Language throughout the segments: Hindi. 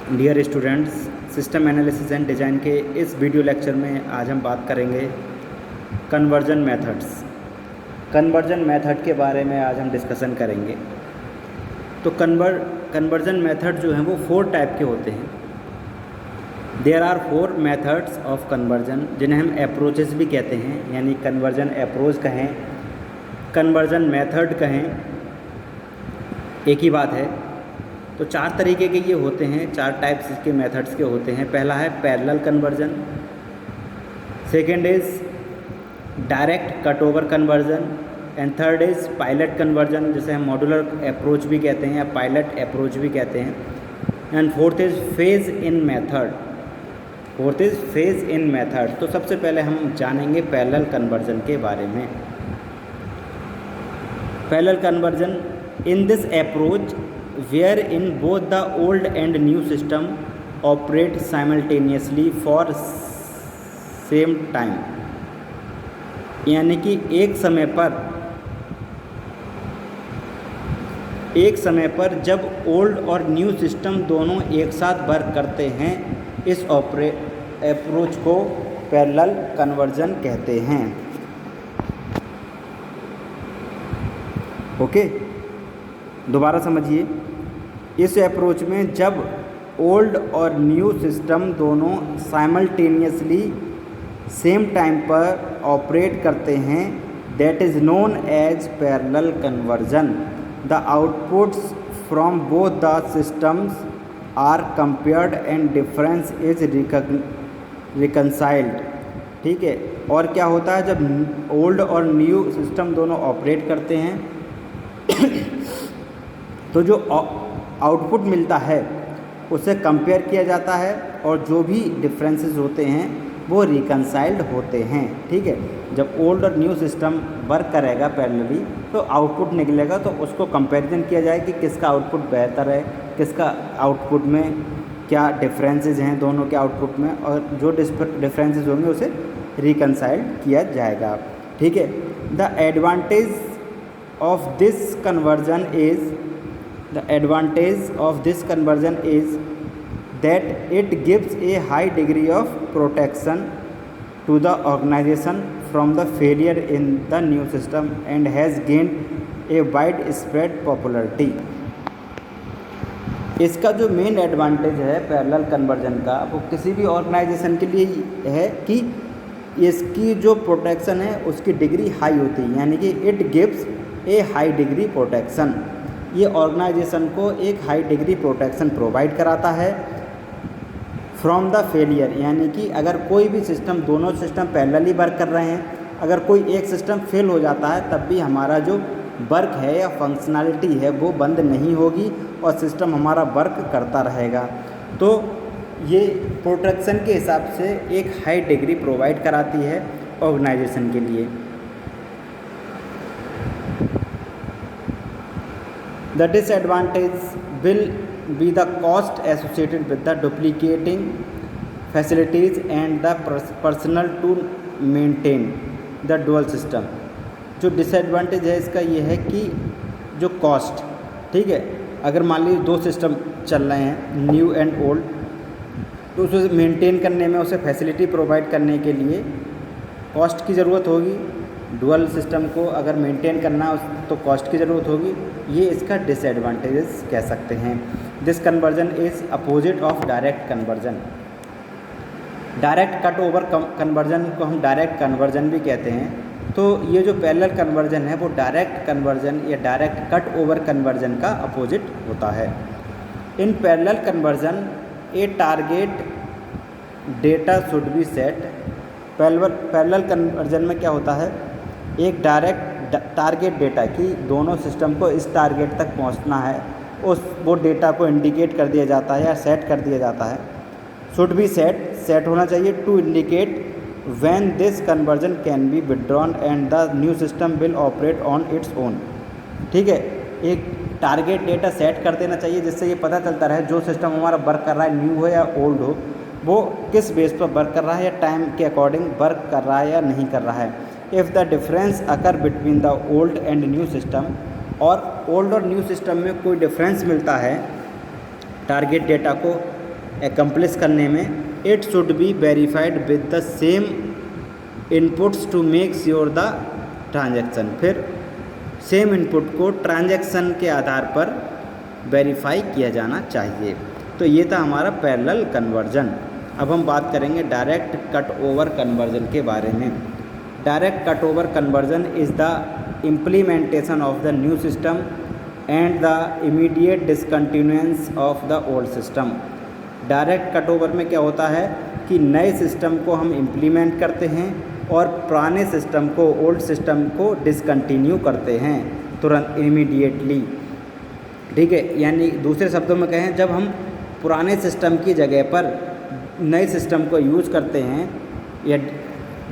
Dear students, system analysis and design के इस वीडियो लेक्चर में आज हम बात करेंगे कन्वर्जन मेथड्स। कन्वर्जन मेथड के बारे में आज हम डिस्कशन करेंगे। तो कन्वर्जन मेथड जो हैं वो 4 टाइप के होते हैं। There are 4 methods of conversion, जिन्हें हम अप्रोचेस भी कहते हैं, यानी कन्वर्जन अप्रोच कहें, कन्वर्जन मेथड कहें, एक ही बात है। तो 4 तरीके के ये होते हैं, 4 टाइप्स इसके मेथड्स के होते हैं। पहला है parallel conversion, second is direct cut over conversion, and third is pilot conversion, जिसे हम मॉड्यूलर अप्रोच भी कहते हैं या पायलट अप्रोच भी कहते हैं, and fourth is phase in method. तो सबसे पहले हम जानेंगे पैरेलल कन्वर्जन के बारे में। Parallel conversion in this approach wherein both the old and new system operate simultaneously for same time, यानी कि एक समय पर जब ओल्ड और न्यू सिस्टम दोनों एक साथ वर्क करते हैं, इस अप्रोच को पैरेलल कन्वर्जन कहते हैं। ओके, दोबारा समझिए। इस अप्रोच में जब ओल्ड और न्यू सिस्टम दोनों साइमल्टेनियसली सेम टाइम पर ऑपरेट करते हैं, that is known as parallel conversion. The outputs from both the systems are compared and difference is reconciled. ठीक है, और क्या होता है जब ओल्ड और न्यू सिस्टम दोनों ऑपरेट करते हैं तो जो आउटपुट मिलता है उसे कंपेयर किया जाता है, और जो भी डिफरेंसेस होते हैं वो रिकनसाइल्ड होते हैं। ठीक है, जब ओल्ड और न्यू सिस्टम वर्क करेगा पैरेलली तो आउटपुट निकलेगा, तो उसको कंपैरिजन किया जाए कि किसका आउटपुट बेहतर है, किसका आउटपुट में क्या डिफरेंसेस हैं दोनों के आउटपुट में, और जो डिफरेंसेस होंगे उसे रिकनसाइल्ड किया जाएगा। ठीक है, the advantage of this conversion is that it gives a high degree of protection to the organization from the failure in the new system and has gained a widespread popularity। इसका जो मेन एडवांटेज है पैरेलल कन्वर्जन का, वो किसी भी ऑर्गेनाइजेशन के लिए है कि इसकी जो प्रोटेक्शन है उसकी डिग्री हाई होती है, यानी कि it gives A high degree protection. ये ऑर्गेनाइजेशन को एक हाई डिग्री प्रोटेक्शन प्रोवाइड कराता है फ्रॉम द फेलियर, यानी कि अगर कोई भी सिस्टम, दोनों सिस्टम पैरेलली वर्क कर रहे हैं, अगर कोई एक सिस्टम फेल हो जाता है तब भी हमारा जो वर्क है या फंक्शनैलिटी है वो बंद नहीं होगी और सिस्टम हमारा वर्क करता रहेगा। तो ये प्रोटेक्शन के हिसाब से एक हाई डिग्री प्रोवाइड कराती है ऑर्गेनाइजेशन के लिए। The disadvantage will be the cost associated with the duplicating facilities and the personnel to maintain the dual system। जो डिसएडवांटेज है इसका ये है कि जो कॉस्ट, ठीक है, अगर मान लीजिए 2 सिस्टम चल रहे हैं न्यू एंड ओल्ड, तो उसे मेंटेन करने में, उसे फैसिलिटी प्रोवाइड करने के लिए कॉस्ट की ज़रूरत होगी। डुअल सिस्टम को अगर मेंटेन करना तो कॉस्ट की ज़रूरत होगी। ये इसका डिसएडवांटेजेस कह सकते हैं। This conversion is opposite of direct conversion. Direct cut over conversion को हम डायरेक्ट कन्वर्जन भी कहते हैं। तो ये जो पैरेलल कन्वर्जन है वो डायरेक्ट कन्वर्जन या डायरेक्ट कट ओवर कन्वर्जन का अपोजिट होता है। In parallel conversion A target data should be set. Parallel conversion में क्या होता है, एक डायरेक्ट टारगेट डेटा की दोनों सिस्टम को इस टारगेट तक पहुंचना है, वो डेटा को इंडिकेट कर दिया जाता है या सेट कर दिया जाता है। शुड बी सेट होना चाहिए to indicate when this conversion can be withdrawn and the new system will operate on its own. ठीक है, एक टारगेट डेटा सेट कर देना चाहिए जिससे ये पता चलता रहे जो सिस्टम हमारा वर्क कर रहा है, न्यू हो या ओल्ड हो, वो किस बेस पर वर्क कर रहा है या टाइम के अकॉर्डिंग वर्क कर रहा है या नहीं कर रहा है। If the difference occur between the old and new system, और ओल्ड और न्यू सिस्टम में कोई डिफरेंस मिलता है टारगेट डेटा को एकम्प्लिश करने में, it should be verified with the same inputs to make sure the transaction. फिर सेम इनपुट को ट्रांजैक्शन के आधार पर वेरीफाई किया जाना चाहिए। तो ये था हमारा पैरेलल कन्वर्जन। अब हम बात करेंगे डायरेक्ट कट ओवर कन्वर्जन के बारे में। Direct cut over conversion is the implementation of the new system and the immediate discontinuance of the old system. Direct cut over में क्या होता है कि नए सिस्टम को हम इम्प्लीमेंट करते हैं और पुराने सिस्टम को, ओल्ड सिस्टम को डिसकंटिन्यू करते हैं तुरंत, इमीडिएटली। ठीक है, यानी दूसरे शब्दों में कहें, जब हम पुराने सिस्टम की जगह पर नए सिस्टम को यूज़ करते हैं या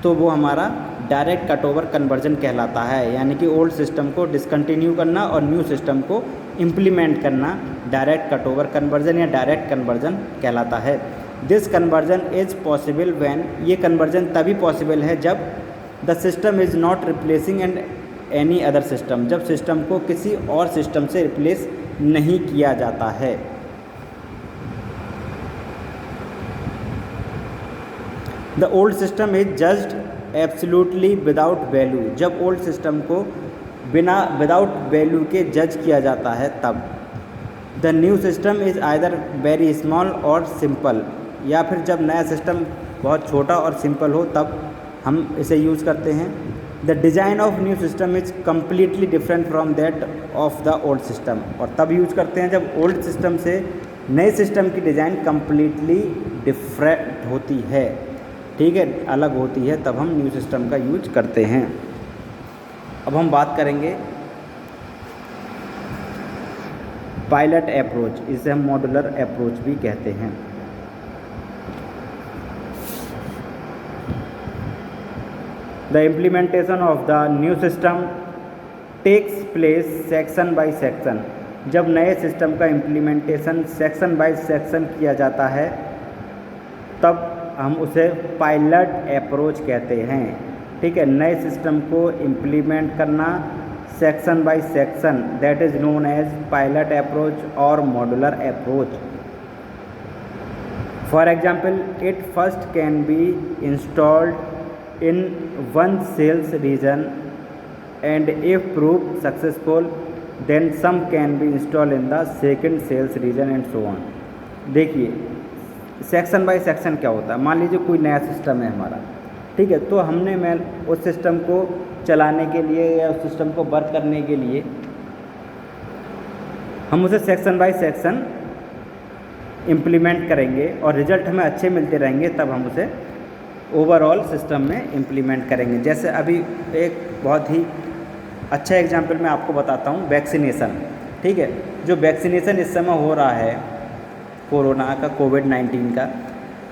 तो वो हमारा डायरेक्ट कट ओवर कन्वर्जन कहलाता है। यानी कि ओल्ड सिस्टम को डिसकंटिन्यू करना और न्यू सिस्टम को इम्प्लीमेंट करना डायरेक्ट कट ओवर कन्वर्जन या डायरेक्ट कन्वर्जन कहलाता है। This conversion is possible when, ये कन्वर्जन तभी पॉसिबल है जब the system is not replacing and any other system, जब सिस्टम को किसी और सिस्टम से रिप्लेस नहीं किया जाता है। The old system is judged absolutely without value, जब ओल्ड सिस्टम को बिना विदाउट वैल्यू के जज किया जाता है तब। The new system is either very small और सिंपल, या फिर जब नया सिस्टम बहुत छोटा और सिंपल हो तब हम इसे यूज़ करते हैं। The design of new system is completely different from that of the old system, और तब यूज़ करते हैं जब ओल्ड सिस्टम से नए सिस्टम की डिज़ाइन कम्प्लीटली डिफरेंट होती है। ठीक है, अलग होती है, तब हम न्यू सिस्टम का यूज करते हैं। अब हम बात करेंगे पायलट अप्रोच, इसे हम मॉड्यूलर अप्रोच भी कहते हैं। The implementation of the new system takes place section by section, जब नए सिस्टम का इम्प्लीमेंटेशन सेक्शन बाय सेक्शन किया जाता है तब हम उसे पायलट अप्रोच कहते हैं। ठीक है, नए सिस्टम को इम्प्लीमेंट करना section by section, that is known as pilot approach और modular approach. For example, it first can be installed in one sales region and if prove successful then some can be installed in the second sales region and so on. देखिए, सेक्शन बाय सेक्शन क्या होता है। मान लीजिए कोई नया सिस्टम है हमारा, ठीक है, तो हमने मैं उस सिस्टम को चलाने के लिए या उस सिस्टम को वर्क करने के लिए हम उसे सेक्शन बाय सेक्शन इम्प्लीमेंट करेंगे और रिजल्ट हमें अच्छे मिलते रहेंगे, तब हम उसे ओवरऑल सिस्टम में इम्प्लीमेंट करेंगे। जैसे अभी एक बहुत ही अच्छा एग्जांपल मैं आपको बताता हूँ, वैक्सीनेशन। ठीक है, जो वैक्सीनेशन इस समय हो रहा है कोरोना का, कोविड-19 का,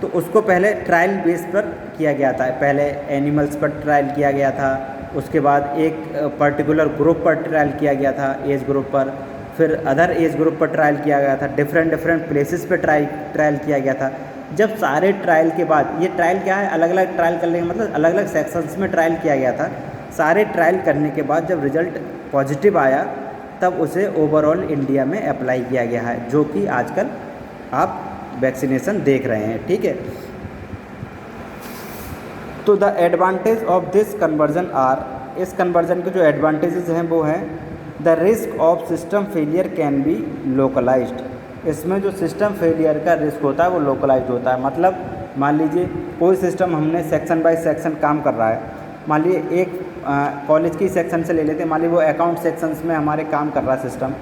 तो उसको पहले ट्रायल बेस पर किया गया था। पहले एनिमल्स पर ट्रायल किया गया था, उसके बाद एक पर्टिकुलर ग्रुप पर ट्रायल किया गया था, एज ग्रुप पर, फिर अदर एज ग्रुप पर ट्रायल किया गया था, डिफरेंट प्लेसेस पर ट्रायल किया गया था। जब सारे ट्रायल के बाद, ये ट्रायल क्या है, अलग अलग ट्रायल करने का मतलब अलग अलग सेक्शंस में ट्रायल किया गया था। सारे ट्रायल करने के बाद जब रिजल्ट पॉजिटिव आया तब उसे ओवरऑल इंडिया में अप्लाई किया गया है, जो कि आजकल आप वैक्सीनेशन देख रहे हैं। ठीक है, तो the advantage of this conversion are, इस कन्वर्जन के जो एडवांटेजेस हैं वो हैं, the risk of system failure can be localised, इसमें जो सिस्टम फेलियर का रिस्क होता है वो लोकलाइज्ड होता है। मतलब मान लीजिए कोई सिस्टम हमने सेक्शन बाय सेक्शन काम कर रहा है, मान लीजिए एक कॉलेज की सेक्शन से ले लेते हैं, मान लीजिए वो अकाउंट सेक्शंस में हमारे काम कर रहा है सिस्टम,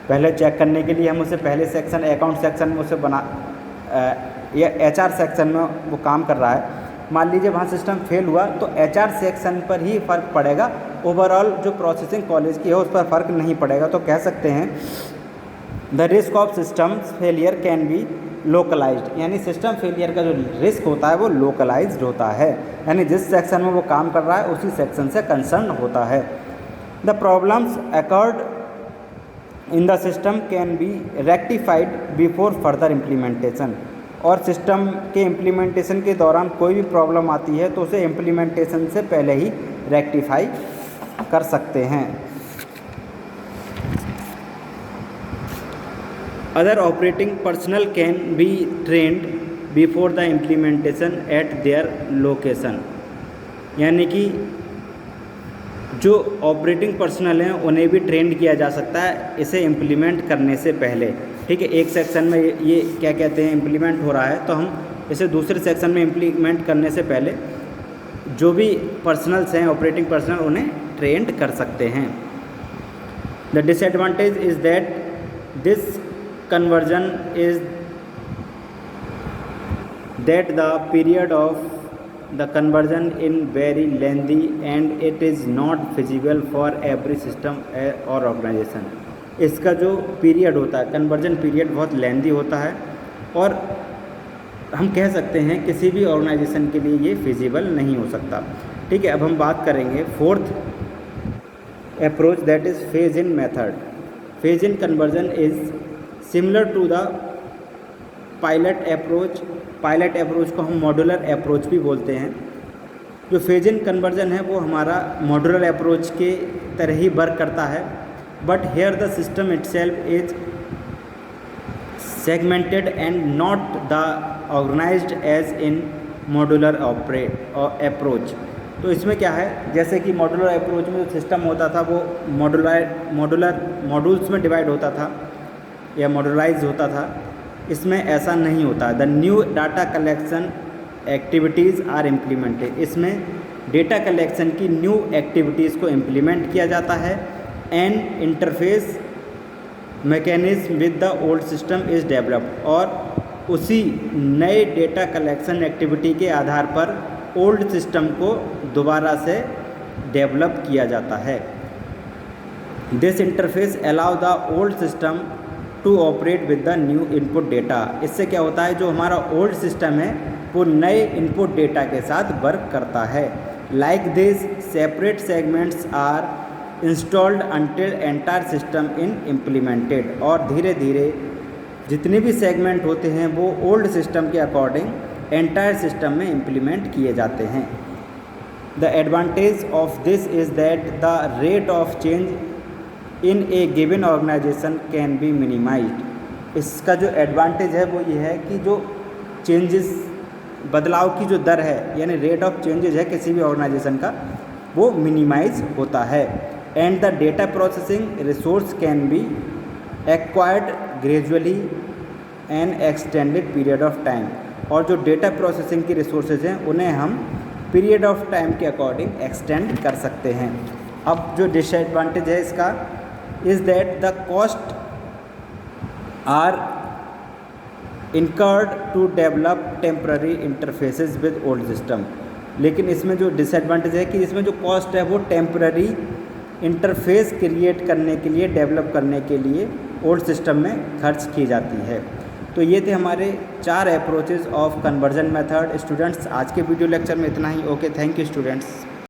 पहले चेक करने के लिए हम उसे पहले सेक्शन अकाउंट सेक्शन में उसे बना या HR सेक्शन में वो काम कर रहा है, मान लीजिए वहाँ सिस्टम फेल हुआ तो HR सेक्शन पर ही फ़र्क पड़ेगा, ओवरऑल जो प्रोसेसिंग कॉलेज की है उस पर फ़र्क नहीं पड़ेगा। तो कह सकते हैं the risk of system failure can be localised, यानी सिस्टम फेलियर का जो रिस्क होता है वो लोकलाइज्ड होता है, यानी जिस सेक्शन में वो काम कर रहा है उसी सेक्शन से कंसर्न होता है। The problems occurred in the system can be rectified before further implementation, और सिस्टम के इम्प्लीमेंटेशन के दौरान कोई भी प्रॉब्लम आती है तो उसे इम्प्लीमेंटेशन से पहले ही रेक्टिफाई कर सकते हैं। Other operating personal can be trend before the implementation eight their location. यानी कि जो ऑपरेटिंग पर्सनल हैं उन्हें भी ट्रेंड किया जा सकता है इसे इम्प्लीमेंट करने से पहले। ठीक है, एक सेक्शन में ये क्या कहते हैं इम्प्लीमेंट हो रहा है, तो हम इसे दूसरे सेक्शन में इम्प्लीमेंट करने से पहले जो भी पर्सनल्स हैं ऑपरेटिंग पर्सनल उन्हें ट्रेंड कर सकते हैं। The disadvantage is that this conversion is that the period of the conversion in very lengthy and it is not feasible for every system or organization। इसका जो पीरियड होता है कन्वर्जन पीरियड बहुत लेंदी होता है और हम कह सकते हैं किसी भी ऑर्गेनाइजेशन के लिए ये फिजिबल नहीं हो सकता। ठीक है, अब हम बात करेंगे fourth approach that is phase in method. Phase in conversion is similar to the pilot approach. Pilot approach को हम मॉड्यूलर अप्रोच भी बोलते हैं। जो फेज इन कन्वर्जन है वो हमारा मॉड्यूलर अप्रोच के तरह ही वर्क करता है, but here the system itself is segmented and not the organised as in modular approach. तो इसमें क्या है, जैसे कि मॉड्यूलर अप्रोच में जो सिस्टम होता था वो मॉड्यूलर मॉड्यूल्स में डिवाइड होता था या मॉड्यूलाइज होता था, इसमें ऐसा नहीं होता। The new data collection activities are implemented. इसमें डेटा कलेक्शन की न्यू एक्टिविटीज़ को इम्प्लीमेंट किया जाता है। And interface mechanism with the old system is developed. और उसी नए डेटा कलेक्शन एक्टिविटी के आधार पर ओल्ड सिस्टम को दोबारा से डेवलप किया जाता है। This interface allow the old system to operate with the new input data. इससे क्या होता है, जो हमारा ओल्ड सिस्टम है वो नए इनपुट डेटा के साथ वर्क करता है। Like this separate segments are installed until entire system in implemented. और धीरे धीरे जितने भी सेगमेंट होते हैं वो ओल्ड सिस्टम के अकॉर्डिंग एंटायर सिस्टम में इम्प्लीमेंट किए जाते हैं। The advantage of this is that the rate of change in a given organisation can be minimised. इसका जो एडवांटेज है वो ये है कि जो चेंजेस बदलाव की जो दर है यानी रेट ऑफ चेंजेस है किसी भी ऑर्गेनाइजेशन का वो मिनिमाइज होता है। And the data processing resource can be acquired gradually and extended period of time. और जो डेटा प्रोसेसिंग की रिसोर्सेज हैं उन्हें हम पीरियड ऑफ टाइम के अकॉर्डिंग एक्सटेंड कर सकते हैं। अब जो डिसएडवांटेज है इसका is that the cost are incurred to develop temporary interfaces with old system। लेकिन इसमें जो डिसएडवांटेज है कि इसमें जो कॉस्ट है वो टेम्पररी इंटरफेस क्रिएट करने के लिए डेवलप करने के लिए ओल्ड सिस्टम में खर्च की जाती है। तो ये थे हमारे 4 approaches of conversion method. Students आज के वीडियो लेक्चर में इतना ही। Okay, thank you students.